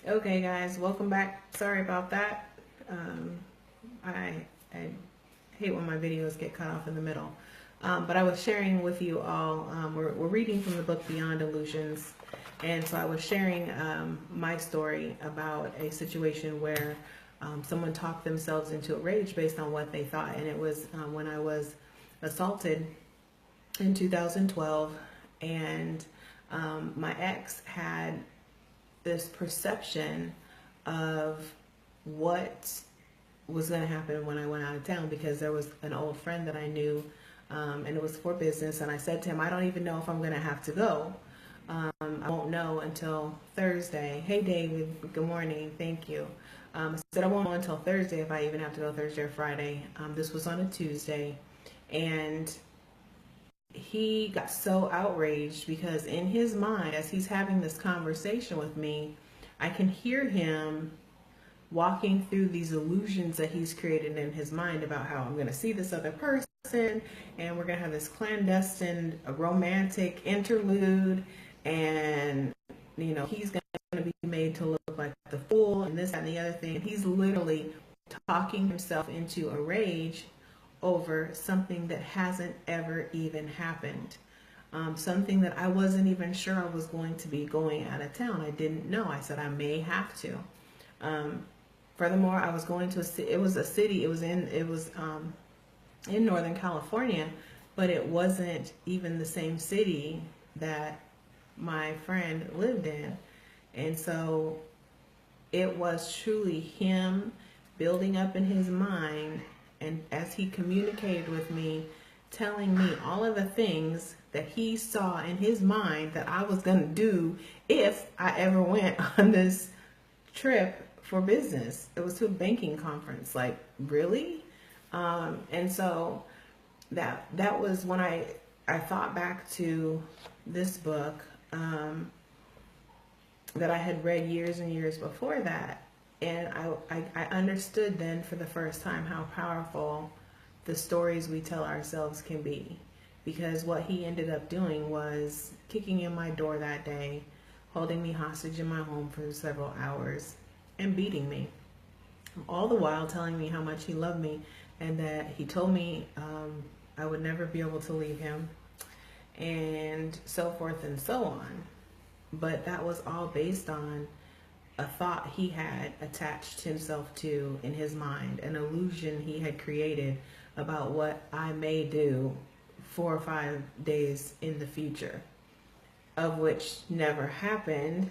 Okay, guys, welcome back. Sorry about that. I hate when my videos get cut off in the middle. But I was sharing with you all, we're reading from the book Beyond Illusions. And so I was sharing my story about a situation where someone talked themselves into a rage based on what they thought. And it was when I was assaulted in 2012. And my ex had this perception of what was going to happen when I went out of town, because there was an old friend that I knew, and it was for business. And I said to him, I don't even know if I'm going to have to go. I won't know until Thursday. Hey, David, good morning. Thank you. I said I won't know until Thursday if I even have to go Thursday or Friday. This was on a Tuesday. And he got so outraged because in his mind, as he's having this conversation with me, I can hear him walking through these illusions that he's created in his mind about how I'm going to see this other person and we're going to have this clandestine romantic interlude, and he's going to be made to look like the fool and this, that, and the other thing. And he's literally talking himself into a rage over something that hasn't ever even happened. Something that I wasn't even sure I was going to be going out of town. I didn't know. I said I may have to. Furthermore, I was going to it was a city. It was in Northern California, but it wasn't even the same city that my friend lived in. And so it was truly him building up in his mind, and as he communicated with me, telling me all of the things that he saw in his mind that I was going to do if I ever went on this trip for business. It was to a banking conference. Like, really? And so that was when I thought back to this book that I had read years and years before that. And I understood then for the first time how powerful the stories we tell ourselves can be. Because what he ended up doing was kicking in my door that day, holding me hostage in my home for several hours, and beating me. All the while telling me how much he loved me, and that he told me I would never be able to leave him, and so forth and so on. But that was all based on a thought he had attached himself to in his mind, an illusion he had created about what I may do 4 or 5 days in the future, of which never happened,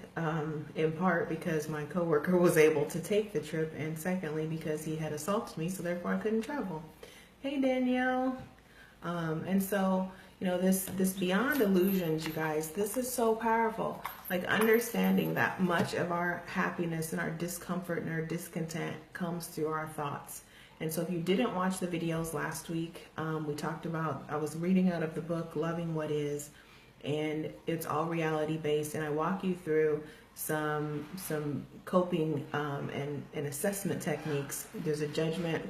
in part because my coworker was able to take the trip, and secondly because he had assaulted me, so therefore I couldn't travel. Hey, Danielle. And so, this Beyond Illusions, you guys, this is so powerful. Like, understanding that much of our happiness and our discomfort and our discontent comes through our thoughts. And so if you didn't watch the videos last week, we talked about, I was reading out of the book Loving What Is, and it's all reality based, and I walk you through some coping and assessment techniques. There's a judgment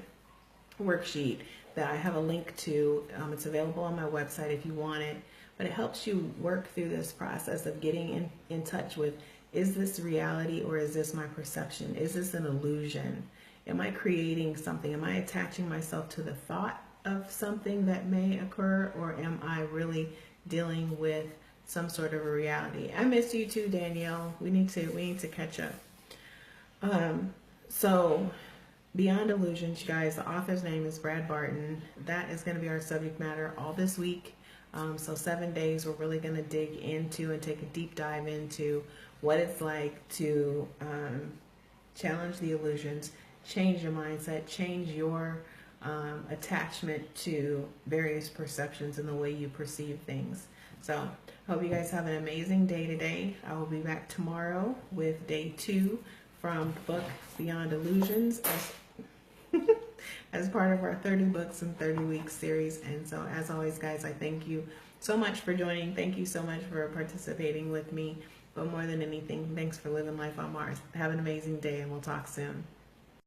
worksheet that I have a link to. It's available on my website if you want it, but it helps you work through this process of getting in touch with, is this reality or is this my perception? Is this an illusion? Am I creating something? Am I attaching myself to the thought of something that may occur, or am I really dealing with some sort of a reality? I miss you too, Danielle. We need to catch up. So Beyond Illusions, you guys, the author's name is Brad Barton. That is going to be our subject matter all this week. So 7 days, we're really going to dig into and take a deep dive into what it's like to challenge the illusions, change your mindset, change your attachment to various perceptions and the way you perceive things. So hope you guys have an amazing day today. I will be back tomorrow with day 2 from the book Beyond Illusions as part of our 30 books in 30 weeks series. And so, as always, guys, I thank you so much for joining. Thank you so much for participating with me. But more than anything, thanks for living life on Mars. Have an amazing day, and we'll talk soon.